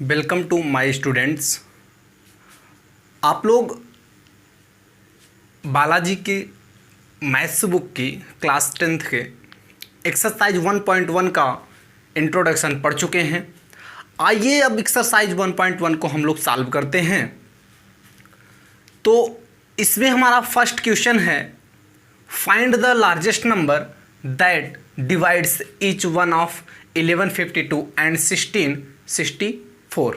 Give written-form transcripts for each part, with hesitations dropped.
Welcome to my students. आप लोग बालाजी की मैथ्स बुक की क्लास 10th के एक्सरसाइज 1.1 का इंट्रोडक्शन पढ़ चुके हैं। आइए अब एक्सरसाइज 1.1 को हम लोग सॉल्व करते हैं। तो इसमें हमारा फर्स्ट क्वेश्चन है, find the largest number that divides each one of 1152 and 1664।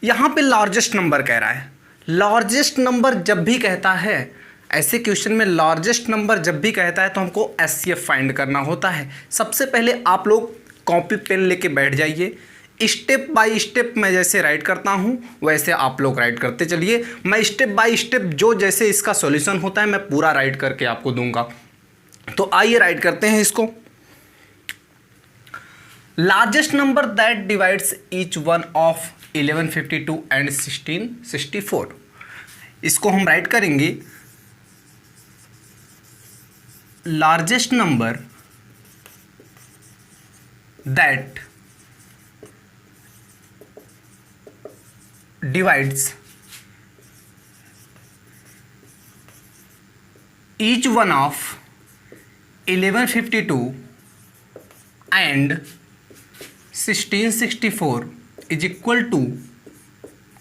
यहाँ पे लार्जेस्ट नंबर कह रहा है। लार्जेस्ट नंबर जब भी कहता है, ऐसे क्वेश्चन में लार्जेस्ट नंबर जब भी कहता है तो हमको एचसीएफ फाइंड करना होता है। सबसे पहले आप लोग कॉपी पेन लेके बैठ जाइए। स्टेप बाय स्टेप मैं जैसे राइट करता हूँ वैसे आप लोग राइट करते चलिए। मैं स्टेप बाय स्टेप जो जैसे इसका सॉल्यूशन होता है मैं पूरा राइट करके आपको दूंगा। तो आइए राइट करते हैं इसको। Largest number that divides each one of 1152 and 1664, इसको हम राइट करेंगे। Largest number that divides each one of 1152 and 1664 is equal to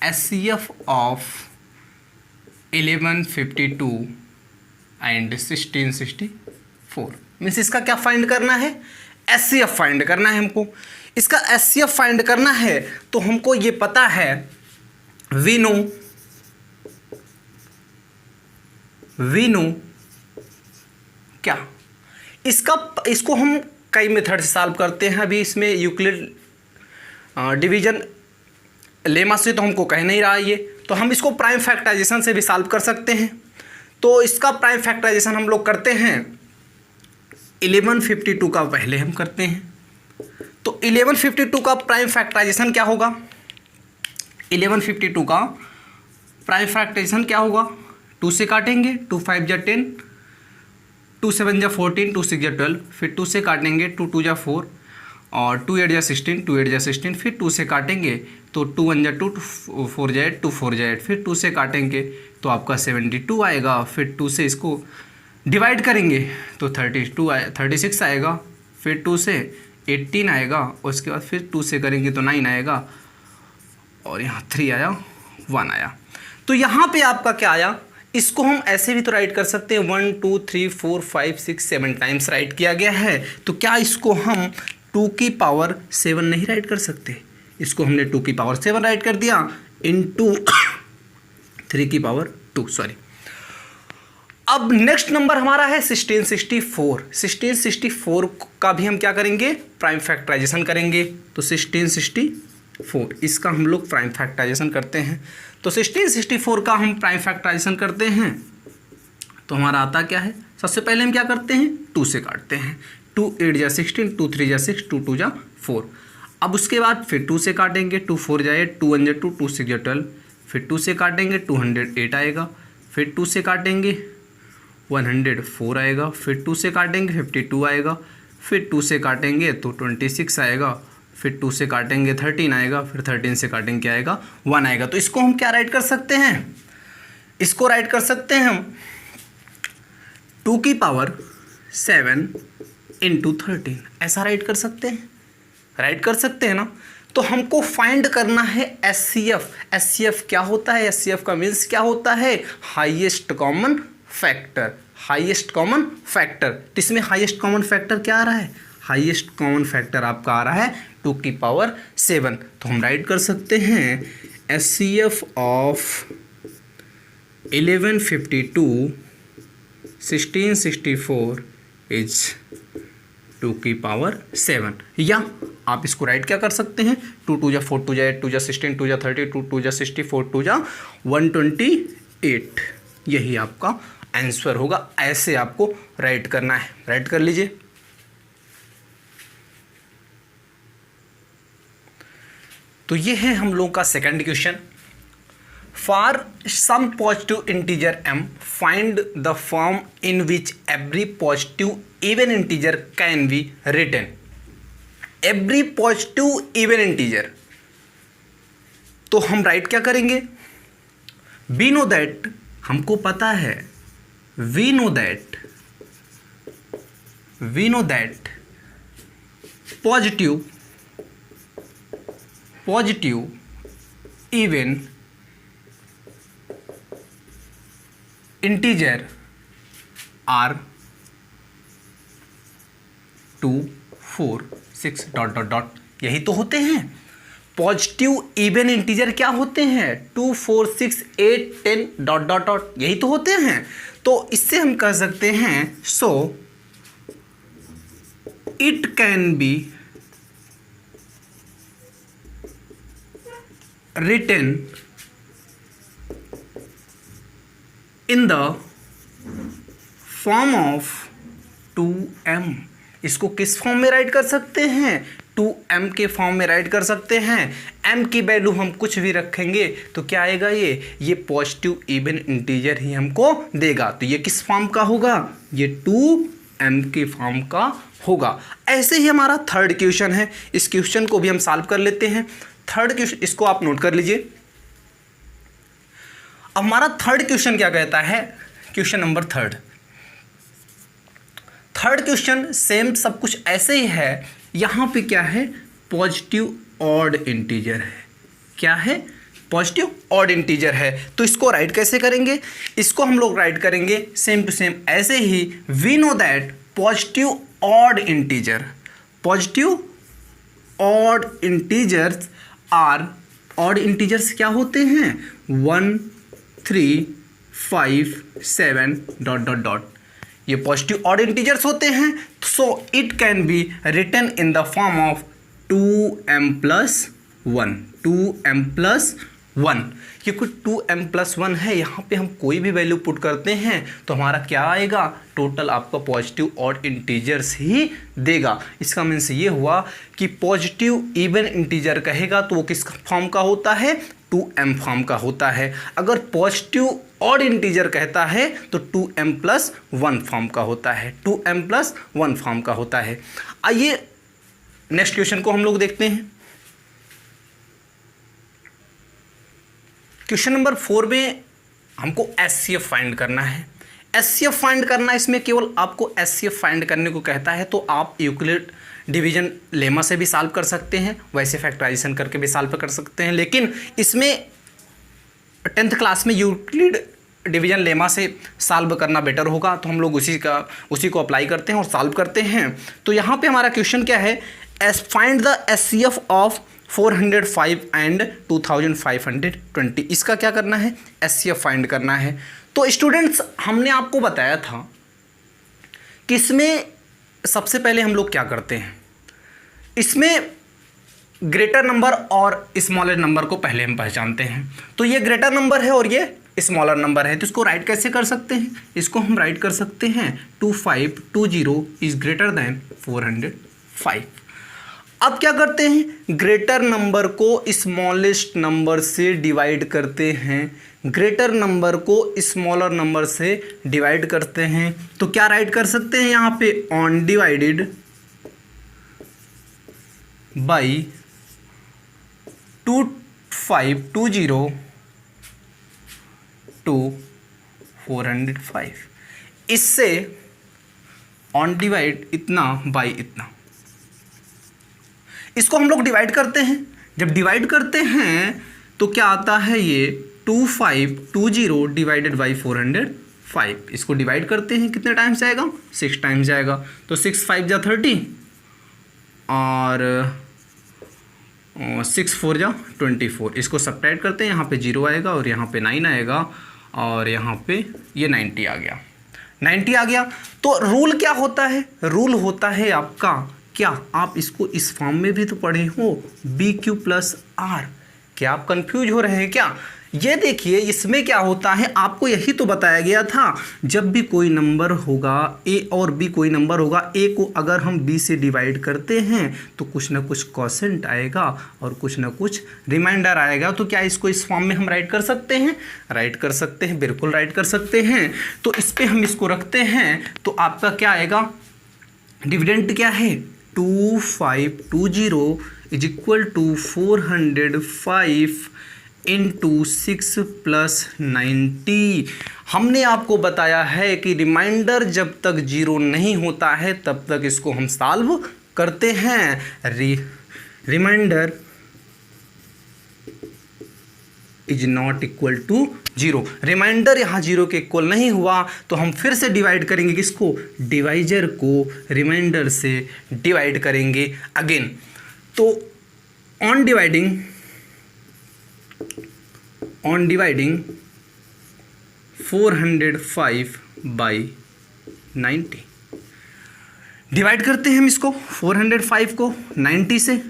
HCF of 1152 and 1664। Means इसका क्या फाइंड करना है? HCF फाइंड करना है हमको। इसका HCF फाइंड करना है तो हमको ये पता है, वी नो क्या इसको हम कई मेथड से सॉल्व करते हैं। अभी इसमें यूक्लिड डिवीजन लेमा से तो हमको कह नहीं रहा ये, तो हम इसको प्राइम फैक्टराइजेशन से भी सॉल्व कर सकते हैं। तो इसका प्राइम फैक्टराइजेशन हम लोग करते हैं 1152 का पहले हम करते हैं। तो 1152 का प्राइम फैक्टराइजेशन क्या होगा? 1152 का प्राइम फैक्टराइजेशन क्या होगा? 2 से काटेंगे, 2 5 जा 10, 2 7 जा 14, 2 6 जा 12, फिर 2 से काटेंगे, 2 2 जा 4 और 2 8 जा 16, 2 8 जा 16, फिर 2 से काटेंगे तो 2 1 जा 2, 2 4 जा 8, 2 4 जा 8, फिर 2 से काटेंगे तो आपका 72 आएगा। फिर 2 से इसको डिवाइड करेंगे तो 36 आएगा, फिर 2 से 18 आएगा, उसके बाद फिर 2 से करेंगे तो 9 आएगा और यहाँ 3 आया, 1 आया। तो यहाँ पे आपका क्या आया? इसको हम ऐसे भी तो राइट कर सकते हैं, 1 2 3 4 5 6 7 टाइम्स राइट किया गया है। तो क्या इसको हम 2 की पावर 7 नहीं राइट कर सकते? इसको हमने 2 की पावर 7 राइट कर दिया इनटू 3 की पावर 2, सॉरी। अब नेक्स्ट नंबर हमारा है 1664। 1664 का भी हम क्या करेंगे? प्राइम फैक्टराइजेशन करेंगे। तो 1664 इसका हम लोग प्राइम फैक्टराइजेशन करते हैं। तो 1664 का हम प्राइम फैक्टराइजेशन करते हैं तो हमारा आता क्या है? सबसे पहले हम क्या करते हैं? 2 से काटते हैं। 2 8 जा 16, 2 3 जा 6, 2 2 जा 4। अब उसके बाद फिर 2 से काटेंगे, 2 4 जा 8, 2 1 जा 2, 2 6 जा 12, फिर 2 से काटेंगे 208 आएगा, फिर 2 से काटेंगे 104 आएगा, फिर 2 से काटेंगे 52 आएगा, फिर 2 से काटेंगे तो 26 आएगा, फिर 2 से काटेंगे 13 आएगा, फिर 13 से काटेंगे क्या आएगा? 1 आएगा। तो इसको हम क्या राइट कर सकते हैं? इसको राइट कर सकते हैं हम 2 की पावर 7 इंटू 13, ऐसा राइट कर सकते हैं। राइट कर सकते हैं ना। तो हमको फाइंड करना है एचसीएफ। एचसीएफ क्या होता है? एचसीएफ का मीन्स क्या होता है? Highest common factor. Highest common factor, तो इसमें हाईएस्ट कॉमन फैक्टर क्या आ रहा है? हाईएस्ट कॉमन फैक्टर आपका आ रहा है 2 की पावर 7। तो हम राइट कर सकते हैं एचसीएफ ऑफ 1152 1664 इज 2 की पावर 7। या आप इसको राइट क्या कर सकते हैं? 2 2 जा 4, 2 जा 8, 2 जा 16, 2 जा 30, 2 2 जा 64, 2 जा 128। यही आपका आंसर होगा। ऐसे आपको राइट करना है। राइट कर लीजिए। तो ये है हम लोगों का second question. For some positive integer m, find the form in which every positive even integer can be written. Every positive even integer, तो हम राइट क्या करेंगे, वी नो दैट, हमको पता है, we know that positive even integer are 2 4 6 dot dot dot, यही तो होते हैं पॉजिटिव इवन इंटीजर, क्या होते हैं 2 4 6 8 10 डॉट डॉट डॉट, यही तो होते हैं। तो इससे हम कह सकते हैं so it can B written in the form of 2m, इसको किस फॉर्म में राइट कर सकते हैं, 2m के फॉर्म में राइट कर सकते हैं। m की वैल्यू हम कुछ भी रखेंगे तो क्या आएगा, ये पॉजिटिव इवन इंटीजर ही हमको देगा। तो ये किस फॉर्म का होगा, ये 2m के फॉर्म का होगा। ऐसे ही हमारा थर्ड क्वेश्चन है, इस क्वेश्चन को भी हम सॉल्व कर लेते हैं। थर्ड क्वेश्चन, इसको आप नोट कर लीजिए। अब हमारा थर्ड क्वेश्चन क्या कहता है, question number third question same सब कुछ ऐसे ही है। यहां पे क्या है, पॉजिटिव ऑड इंटीजर है, क्या है, पॉजिटिव ऑड इंटीजर है। तो इसको राइट कैसे करेंगे, इसको हम लोग राइट करेंगे सेम टू सेम ऐसे ही, we know that positive odd integers are, odd integers क्या होते हैं 1 3 5 7 डॉट डॉट डॉट, ये पॉजिटिव ऑड इंटीजर्स होते हैं। So it can be written in the form of 2m + 1, 2m + 1। ये कुछ 2m + 1 है, यहाँ पे हम कोई भी वैल्यू पुट करते हैं तो हमारा क्या आएगा, टोटल आपका पॉजिटिव ऑड इंटीजर्स ही देगा। इसका मीन्स ये हुआ कि पॉजिटिव इवन इंटीजर कहेगा तो वो किस फॉर्म का होता है, 2m फॉर्म का होता है। अगर पॉजिटिव ऑड इंटीजर कहता है तो 2m + 1 फॉर्म का होता है, 2m + 1 फॉर्म का होता है। आइए नेक्स्ट क्वेश्चन को हम लोग देखते हैं। क्वेश्चन नंबर 4 में हमको एचसीएफ फाइंड करना है। एचसीएफ फाइंड करना, इसमें केवल आपको एचसीएफ फाइंड करने को कहता है, तो आप यूक्लिड डिवीजन लेमा से भी सॉल्व कर सकते हैं, वैसे फैक्टराइजेशन करके भी सॉल्व कर सकते हैं, लेकिन इसमें 10th क्लास में यूक्लिड डिवीजन लेमा से सॉल्व करना बेटर होगा, तो हम लोग उसी को अप्लाई करते हैं और सॉल्व करते हैं। तो यहाँ पे हमारा क्वेश्चन क्या है, find the HCF of 405 and 2520, इसका क्या करना है, एचसीएफ फाइंड करना है। तो स्टूडेंट्स, हमने आपको बताया था कि इसमें सबसे पहले हम लोग क्या करते हैं, इसमें ग्रेटर नंबर और स्मॉलर नंबर को पहले हम पहचानते हैं। तो ये ग्रेटर नंबर है और ये स्मॉलर नंबर है, तो इसको राइट कैसे कर सकते हैं, इसको हम राइट कर सकते हैं 2520 इज ग्रेटर दैन 405। अब क्या करते हैं, ग्रेटर नंबर को स्मॉलेस्ट नंबर से डिवाइड करते हैं, ग्रेटर नंबर को स्मॉलर नंबर से डिवाइड करते हैं। तो क्या राइट कर सकते हैं यहाँ पे, ऑन डिवाइडेड बाई 2520 टू 405, इससे ऑन डिवाइड इतना बाई इतना, इसको हम लोग डिवाइड करते हैं। जब डिवाइड करते हैं तो क्या आता है, ये 2520 डिवाइडेड बाई 405, इसको डिवाइड करते हैं, कितने टाइम्स जाएगा, 6 टाइम्स जाएगा। तो 6 5 जा 30 और 6 4 जा 24, इसको सब्ट्रैक्ट करते हैं, यहाँ पे 0 आएगा और यहाँ पे 9 आएगा और यहाँ पे ये 90 आ गया, 90 आ गया। तो रूल क्या होता है, रूल होता है आपका क्या, आप इसको इस फॉर्म में भी तो पढ़े हो, BQ + R। क्या आप कंफ्यूज हो रहे हैं क्या, ये देखिए इसमें क्या होता है, आपको यही तो बताया गया था, जब भी कोई नंबर होगा A और B, कोई नंबर होगा A को अगर हम B से डिवाइड करते हैं तो कुछ ना कुछ क्वोशेंट आएगा और कुछ ना कुछ रिमाइंडर आएगा। तो क्या इसको इस फॉर्म में हम राइट कर सकते हैं, राइट कर सकते हैं, बिल्कुल राइट कर सकते हैं। तो इस पर हम इसको रखते हैं तो आपका क्या आएगा, डिविडेंड क्या है 2520 is equal to 405 into 6 plus 90। हमने आपको बताया है कि रिमाइंडर जब तक जीरो नहीं होता है तब तक इसको हम सॉल्व करते हैं। Remainder is not equal to zero. Remainder यहाँ जीरो के इक्वल नहीं हुआ तो हम फिर से डिवाइड करेंगे किसको, डिवाइजर को रिमाइंडर से डिवाइड करेंगे अगेन। तो ऑन डिवाइडिंग 405 बाई 90 डिवाइड करते हैं हम इसको 405 को 90 से।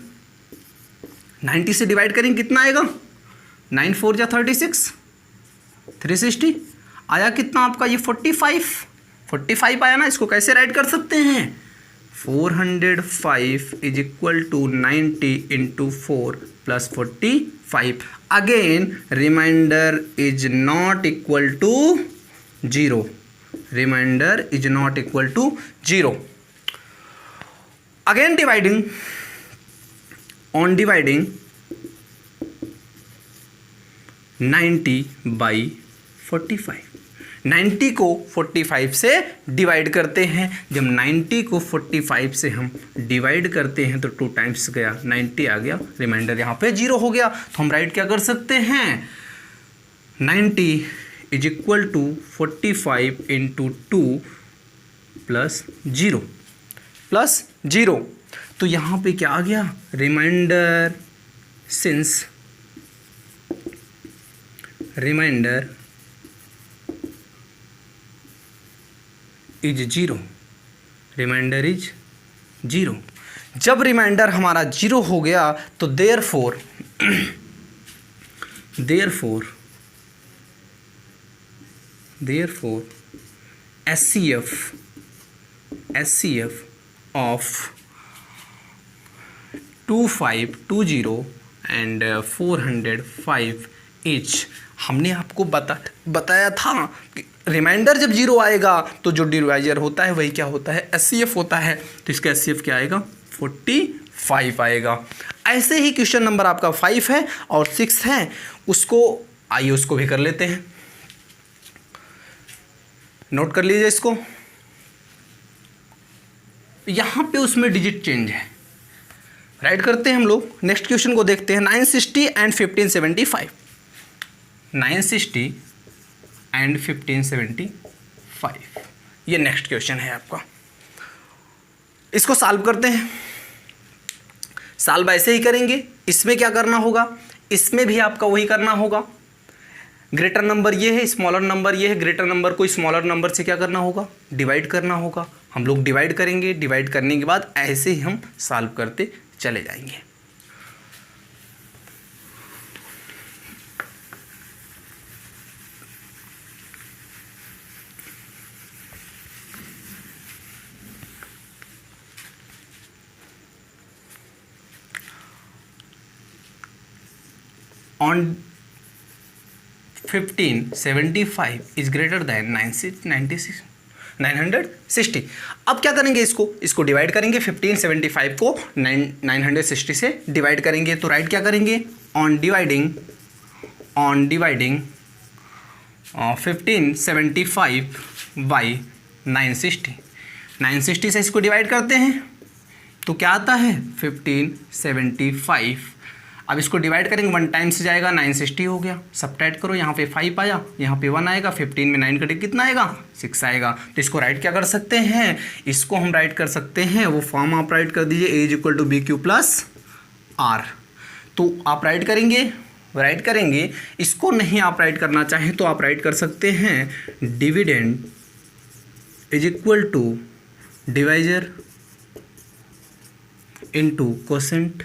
90 से डिवाइड करेंगे कितना आएगा, 9 4 जा 36, 360 आया कितना आपका ये 45 आया ना। इसको कैसे राइट कर सकते हैं, 405 is equal to 90 into 4 plus 45। Again remainder is not equal to zero. Remainder is not equal to zero. Again dividing, on dividing 90 by 45। 90 को 45 से डिवाइड करते हैं। जब 90 को 45 से हम डिवाइड करते हैं तो 2 टाइम्स गया, 90 आ गया, रिमाइंडर यहाँ पे जीरो हो गया। तो हम राइट क्या कर सकते हैं, 90 is equal to 45 into 2 plus zero. तो यहाँ पे क्या आ गया, remainder since remainder is zero. Remainder is zero. जब रिमाइंडर हमारा जीरो हो गया तो therefore SCF of 2520 and 405 each. हमने आपको बताया था कि रिमाइंडर जब जीरो आएगा तो जो डिवाइजर होता है वही क्या होता है, SCF होता है। तो इसका SCF क्या आएगा, 45 आएगा। ऐसे ही क्वेश्चन नंबर आपका 5 है और 6 है, उसको आइए उसको भी कर लेते हैं। नोट कर लीजिए इसको। यहाँ पे उसमें डिजिट चेंज है, राइट करते हैं हम लोग। नेक्स्ट क्वेश्चन को देखते हैं, 960 एंड 1575। 960 एंड 1575 ये नेक्स्ट क्वेश्चन है आपका। इसको सॉल्व करते हैं। सॉल्व ऐसे ही करेंगे। इसमें क्या करना होगा, इसमें भी आपका वही करना होगा। ग्रेटर नंबर ये है, स्मॉलर नंबर ये है। ग्रेटर नंबर को स्मॉलर नंबर से क्या करना होगा, डिवाइड करना होगा। हम लोग डिवाइड करेंगे, डिवाइड करने के बाद ऐसे ही हम सॉल्व करते चले जाएंगे। On 1575 is greater than 960। अब क्या करेंगे, इसको डिवाइड करेंगे। 1575 को 960 से डिवाइड करेंगे तो राइट क्या करेंगे, ऑन डिवाइडिंग 1575 बाई 960 से इसको डिवाइड करते हैं तो क्या आता है 1575। अब इसको डिवाइड करेंगे 1 टाइम से जाएगा, 960 हो गया। सब्ट्रैक्ट करो, यहाँ पे 5 आया, यहाँ पे 1 आएगा, 15 में 9 कटे कितना आएगा, 6 आएगा। तो इसको राइट क्या कर सकते हैं, इसको हम राइट कर सकते हैं, वो फॉर्म आप राइट कर दीजिए, A = BQ + R। तो आप राइट करेंगे। इसको नहीं आप राइट करना चाहें तो आप राइट कर सकते हैं, dividend = divisor into quotient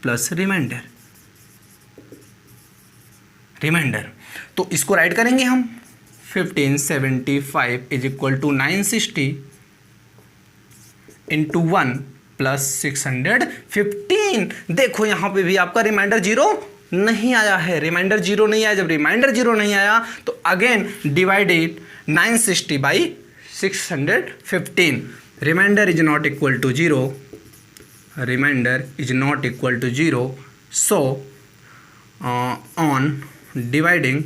plus remainder. तो इसको राइट करेंगे हम, 1575 = 960 इंटू 1 प्लस 615। देखो यहाँ पे भी आपका रिमाइंडर जीरो नहीं आया है। रिमाइंडर जीरो नहीं आया, जब रिमाइंडर जीरो नहीं आया तो again divided 960 by 615. Remainder is not equal to 0. Remainder is not equal to 0. So on dividing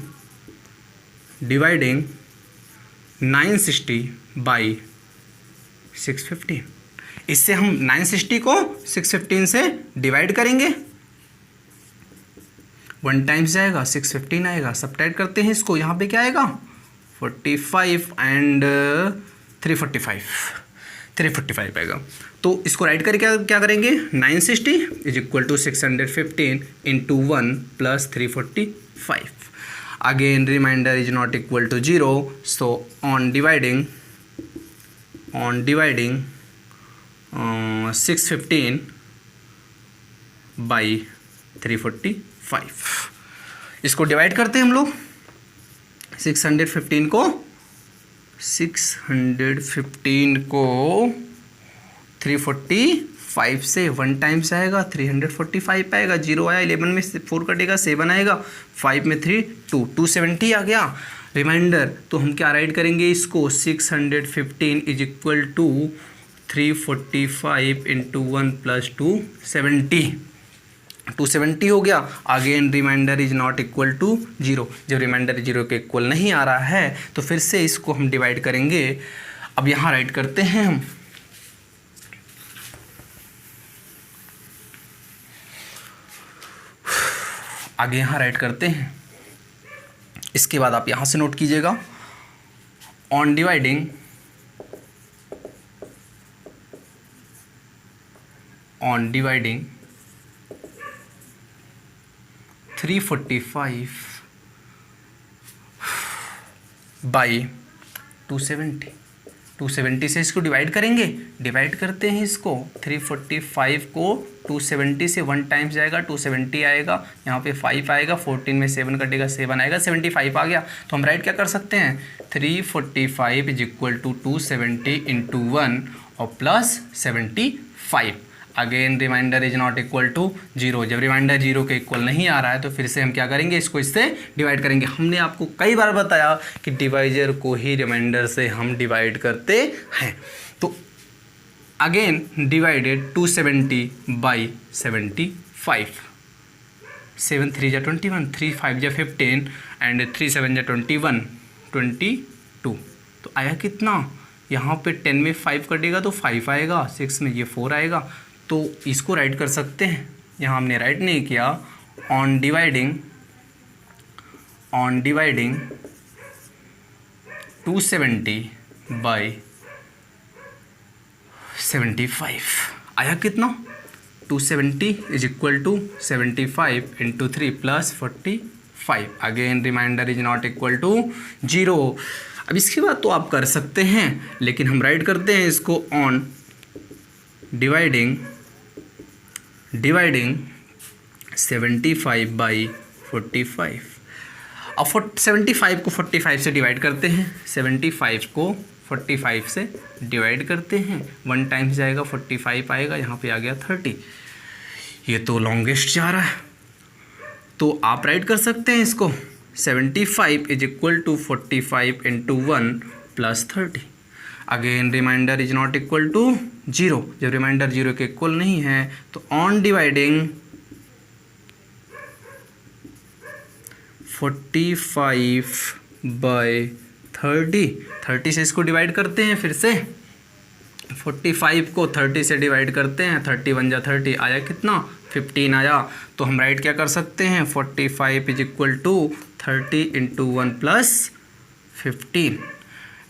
960 by 615, इससे हम 960 को 615 से डिवाइड करेंगे. 1 टाइम्स जाएगा 615 आएगा. सब्ट्रैक्ट करते हैं इसको. यहाँ पे क्या आएगा 45 एंड 345 आएगा. तो इसको राइट करके क्या करेंगे 960 is equal to 615 into 1 plus 345. Again remainder is not equal to 0. So on dividing 615 by 345. इसको डिवाइड करते हैं हम लोग. 615 को 345 से 1 टाइम्स आएगा 345 आएगा. 0 आया, 11 में 4 कटेगा 7 आएगा, 5 में 3 270 आ गया रिमाइंडर. तो हम क्या राइट करेंगे इसको 615 is equal to 345 into 1 plus 270 हो गया. Again remainder is not equal to 0. जब रिमाइंडर 0 के इक्वल नहीं आ रहा है तो फिर से इसको हम डिवाइड करेंगे. अब यहाँ राइट करते हैं हम. आगे यहाँ राइट करते हैं. इसके बाद आप यहाँ से नोट कीजिएगा. ऑन डिवाइडिंग 345 बाई 270 से इसको डिवाइड करेंगे. डिवाइड करते हैं इसको. 345 को 270 से 1 टाइम्स जाएगा 270 आएगा. यहाँ पे 5 आएगा, 14 में 7 कटेगा 7 आएगा, 75 आ गया. तो हम राइट क्या कर सकते हैं 345 इज इक्वल टू 270 इंटू 1 और plus 75. Again remainder is not equal to 0. जब रिमाइंडर 0 के इक्वल नहीं आ रहा है तो फिर से हम क्या करेंगे इसको इससे डिवाइड करेंगे. हमने आपको कई बार बताया कि डिवाइजर को ही रिमाइंडर से हम डिवाइड करते हैं. तो अगेन डिवाइडेड 270 बाई 75. 7 3 जा 21, 3 5 जा 15 एंड 3 7 जा 21, 22. तो आया कितना. यहाँ पे 10 में 5 कटेगा तो 5 आएगा, 6 में ये 4 आएगा. तो इसको राइट कर सकते हैं. यहाँ हमने राइट नहीं किया. ऑन डिवाइडिंग 270 बाई 75 आया कितना 270 is equal to 75 into 3 plus 45. Again remainder is not equal to 0. अब इसके बाद तो आप कर सकते हैं, लेकिन हम राइट करते हैं इसको. On dividing 75 by 45. अब 75 को 45 से डिवाइड करते हैं. 75 को 45 से डिवाइड करते हैं. 1 टाइम्स जाएगा 45 आएगा, यहाँ पे आ गया 30. ये तो लॉन्गेस्ट जा रहा है. तो आप राइट कर सकते हैं इसको 75 is equal to 45 into 1 plus 30. Again remainder is not equal to 0. जब रिमाइंडर 0 के इक्वल नहीं है तो ऑन डिवाइडिंग 45 बाई 30 से इसको डिवाइड करते हैं. फिर से 45 को 30 से डिवाइड करते हैं. 30 1 जा 30 आया कितना 15 आया. तो हम राइट क्या कर सकते हैं 45 is equal to 30 into 1 plus 15.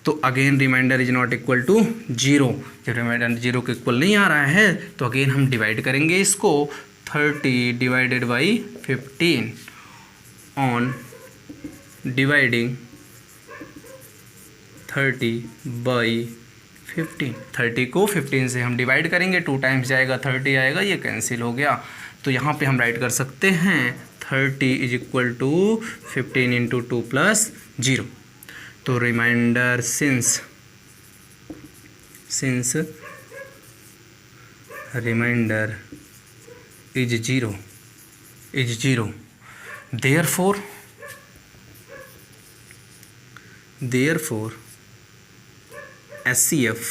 तो again remainder is not equal to 0. जब रिमाइंडर 0 के इक्वल नहीं आ रहा है तो अगेन हम डिवाइड करेंगे इसको. 30 divided by 15. On dividing 30 by 15. 30 को 15 से हम डिवाइड करेंगे. 2 टाइम्स जाएगा 30 आएगा, ये कैंसिल हो गया. तो यहाँ पे हम राइट कर सकते हैं 30 is equal to 15 into 2 plus 0. तो remainder since remainder is 0 therefore SCF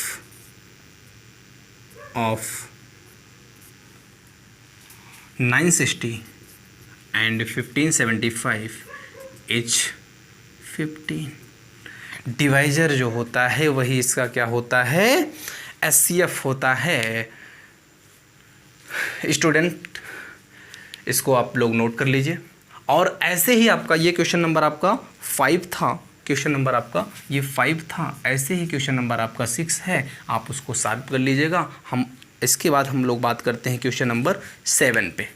of 960 and 1575 is 15। Divisor जो होता है वही इसका क्या होता है, SCF होता है। स्टूडेंट इसको आप लोग नोट कर लीजिए। और ऐसे ही आपका ये क्वेश्चन नंबर आपका 5 था, क्वेश्चन नंबर आपका ये 5 था, ऐसे ही क्वेश्चन नंबर आपका 6 है, आप उसको सॉल्व कर लीजिएगा। हम इसके बाद हम लोग बात करते हैं क्वेश्चन नंबर 7 पे।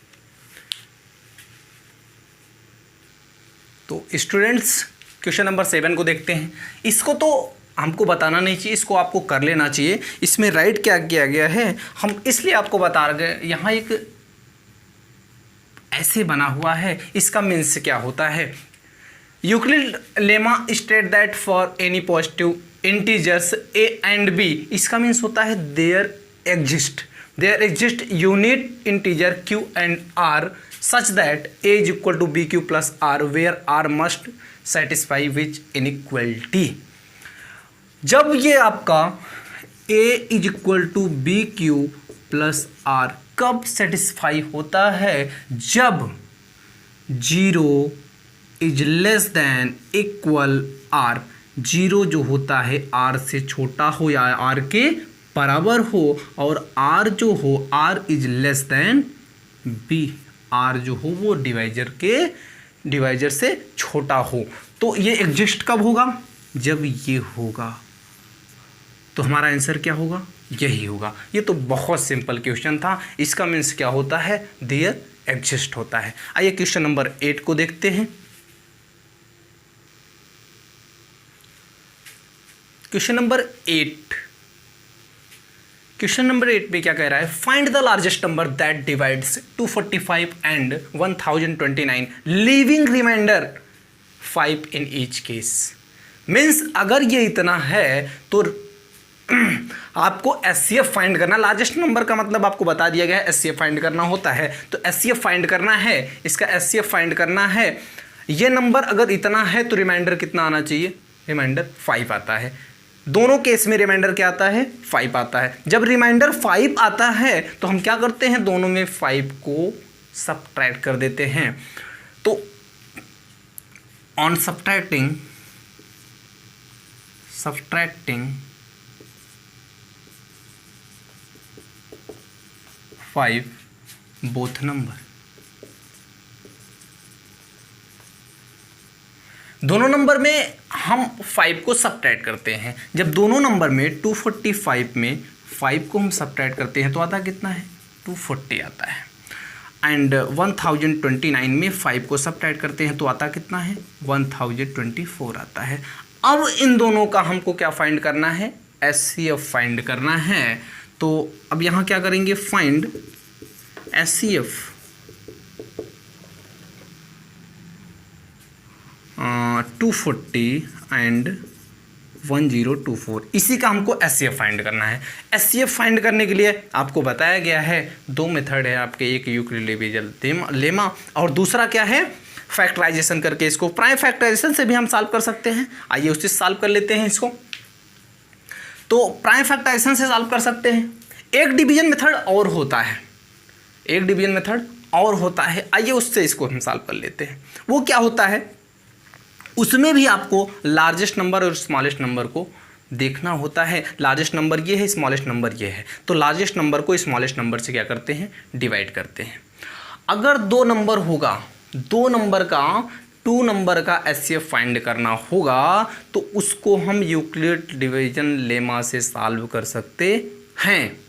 तो स्टूडेंट्स क्वेश्चन नंबर 7 को देखते हैं। इसको तो हमको बताना नहीं चाहिए, इसको आपको कर लेना चाहिए। इसमें राइट क्या किया गया है, हम इसलिए आपको बता रहे, यहाँ एक ऐसे बना हुआ है, इसका मीन्स क्या होता है। Euclid lemma state that for any positive integers a and b, इसका मीन्स होता है there exist unit integer q and r such that a is equal to bq plus r where r must satisfy which inequality। जब ये आपका a is equal to bq plus r कब satisfy होता है, जब 0 is less than equal r, 0 जो होता है r से छोटा हो या r के बराबर हो, और r जो हो r is less than b, r जो हो वो डिवाइजर से छोटा हो। तो ये एग्जिस्ट कब होगा, जब ये होगा। तो हमारा आंसर क्या होगा, यही होगा। ये तो बहुत सिंपल क्वेश्चन था। इसका मीन्स क्या होता है, देयर एग्जिस्ट होता है। आइए क्वेश्चन नंबर 8 को देखते हैं। क्वेश्चन नंबर 8, क्वेश्चन नंबर 8 पे क्या कह रहा है, find the largest number that divides 245 and 1029 leaving remainder 5 in each case. Means अगर ये इतना है तो आपको SCF फाइंड करना। लार्जेस्ट नंबर का मतलब आपको बता दिया गया है, SCF फाइंड करना होता है। तो SCF फाइंड करना है, इसका SCF फाइंड करना है। ये नंबर अगर इतना है तो रिमाइंडर कितना आना चाहिए, रिमाइंडर 5 आता है। दोनों केस में रिमाइंडर क्या आता है, 5 आता है। जब रिमाइंडर 5 आता है तो हम क्या करते हैं, दोनों में 5 को सबट्रैक्ट कर देते हैं। तो ऑन सबट्रैक्टिंग 5 बोथ नंबर, दोनों नंबर में हम 5 को सबट्रैक्ट करते हैं। जब दोनों नंबर में 245 में 5 को हम सबट्रैक्ट करते हैं तो आता कितना है, 240 आता है। एंड 1029 में 5 को सबट्रैक्ट करते हैं तो आता कितना है, 1024 आता है। अब इन दोनों का हमको क्या फाइंड करना है, SCF फाइंड करना है। तो अब यहाँ क्या करेंगे, फाइंड SCF 240 एंड 1024, इसी का हमको SCF फाइंड करना है। SCF फाइंड करने के लिए आपको बताया गया है 2 मेथड है आपके, एक यूक्लिड लेमा और दूसरा क्या है, फैक्टराइजेशन करके। इसको प्राइम फैक्टराइजेशन से भी हम सॉल्व कर सकते हैं। आइए उससे सॉल्व कर लेते हैं इसको। तो प्राइम फैक्टराइजेशन से सॉल्व कर सकते हैं। एक डिवीजन मेथड और होता है, एक डिवीजन मेथड और होता है। आइए उससे इसको हम सॉल्व कर लेते हैं। वो क्या होता है, उसमें भी आपको लार्जेस्ट नंबर और स्मॉलेस्ट नंबर को देखना होता है। लार्जेस्ट नंबर ये है, स्मॉलेस्ट नंबर ये है, तो लार्जेस्ट नंबर को स्मॉलेस्ट नंबर से क्या करते हैं, डिवाइड करते हैं। अगर 2 नंबर होगा, 2 नंबर का 2 नंबर का SCF फाइंड करना होगा तो उसको हम यूक्लिड डिवीजन लेमा से सॉल्व कर सकते हैं।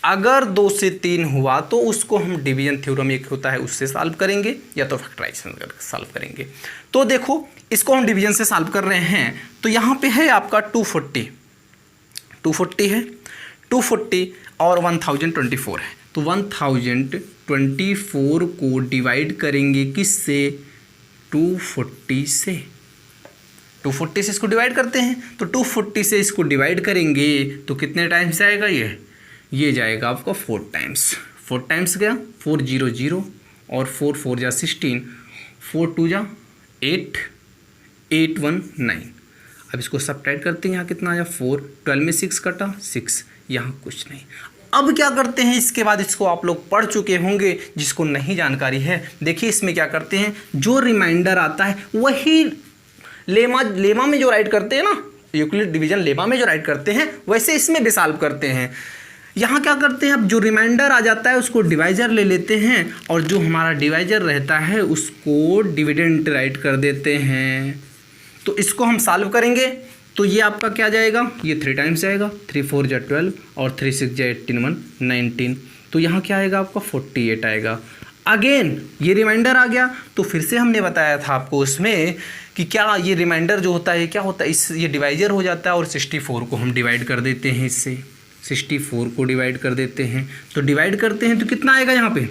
अगर 2 से 3 हुआ तो उसको हम डिवीजन थ्योरम एक होता है उससे सॉल्व करेंगे, या तो फैक्टराइजेशन करके सॉल्व करेंगे। तो देखो इसको हम डिवीजन से सॉल्व कर रहे हैं। तो यहाँ पे है आपका 240 है, 240 और 1024 है। तो 1024 को डिवाइड करेंगे किससे, 240 से। 240 से इसको डिवाइड करते हैं, तो 240 से इसको डिवाइड करेंगे तो कितने टाइम्स जाएगा, ये जाएगा आपका 4 टाइम्स। 4 टाइम्स गया 400 और 4 4 जा 16, 4 2 जा 8, 8 1 9। अब इसको सब्ट्रैक्ट करते हैं, यहाँ कितना आया 4, 12 में 6 कटा 6, यहाँ कुछ नहीं। अब क्या करते हैं, इसके बाद इसको आप लोग पढ़ चुके होंगे, जिसको नहीं जानकारी है देखिए इसमें क्या करते हैं, जो रिमाइंडर आता है वही लेमा में जो राइट करते हैं ना, यूक्लिड डिवीजन लेमा में जो राइट करते हैं वैसे इसमें भी सॉल्व करते हैं। यहाँ क्या करते हैं, अब जो रिमाइंडर आ जाता है उसको डिवाइजर ले लेते हैं और जो हमारा डिवाइजर रहता है उसको डिविडेंड राइट कर देते हैं। तो इसको हम सॉल्व करेंगे तो ये आपका क्या जाएगा, ये 3 टाइम्स जाएगा, 3 4 जा 12 और 3 6 जा 18 1 19, तो यहाँ क्या आएगा आपका 48 आएगा। अगेन ये रिमाइंडर आ गया, तो फिर से हमने बताया था आपको उसमें कि क्या ये रिमाइंडर जो होता है क्या होता है, इस ये डिवाइजर हो जाता है और 64 को हम डिवाइड कर देते हैं, इससे 64 को डिवाइड कर देते हैं। तो डिवाइड करते हैं तो कितना आएगा, यहाँ पे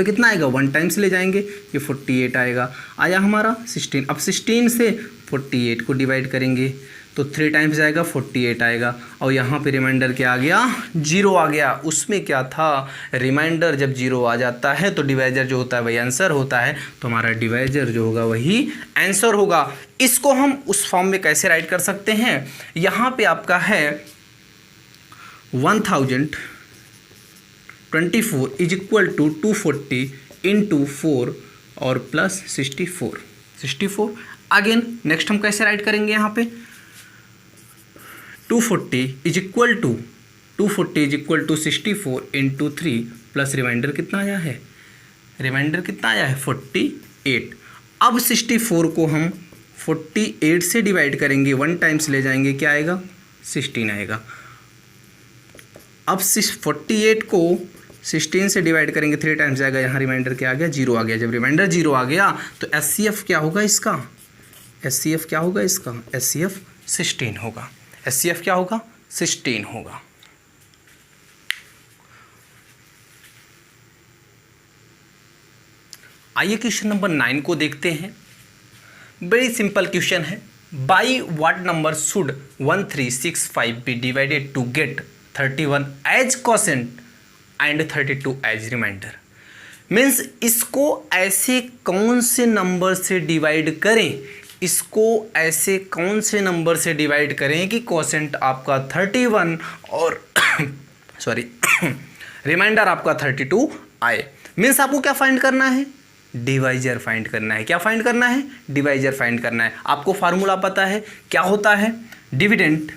कितना आएगा, 1 टाइम्स ले जाएंगे, ये 48 आएगा। आया हमारा 16, अब 16 से 48 को डिवाइड करेंगे तो 3 टाइम्स जाएगा 48 आएगा। और यहाँ पे रिमाइंडर क्या आ गया, 0 आ गया। उसमें क्या था, रिमाइंडर जब 0 आ जाता है तो डिवाइजर जो होता है वही आंसर होता है, तो हमारा डिवाइजर जो होगा वही आंसर होगा। इसको हम उस फॉर्म में कैसे राइट कर सकते हैं, यहाँ पे आपका है 1024 इज इक्वल टू 240 इंटू 4 और प्लस 64। अगेन नेक्स्ट हम कैसे राइट करेंगे, यहाँ पे 240 is equal to 64 into 3 plus remainder कितना आया है, 48। अब 64 को हम 48 से डिवाइड करेंगे, 1 टाइम्स ले जाएंगे, क्या आएगा 16 आएगा। अब 48 को 16 से डिवाइड करेंगे, 3 टाइम्स जाएगा, यहाँ रिमाइंडर क्या आ गया, 0 आ गया। जब रिमाइंडर 0 आ गया तो SCF क्या होगा इसका, SCF 16 होगा। SCF क्या होगा, 16 होगा। आइए क्वेश्चन नंबर 9 को देखते हैं। वेरी सिंपल क्वेश्चन है। By what number should 1365 be divided to get 31 as quotient and 32 as remainder. Means इसको ऐसे कौन से नंबर से डिवाइड करें, कि क्वोशेंट आपका 31 और रिमाइंडर आपका 32 आए। मीन्स आपको क्या फाइंड करना है, डिवाइजर फाइंड करना है। क्या फाइंड करना है, डिवाइजर फाइंड करना है। आपको फार्मूला पता है क्या होता है, डिविडेंड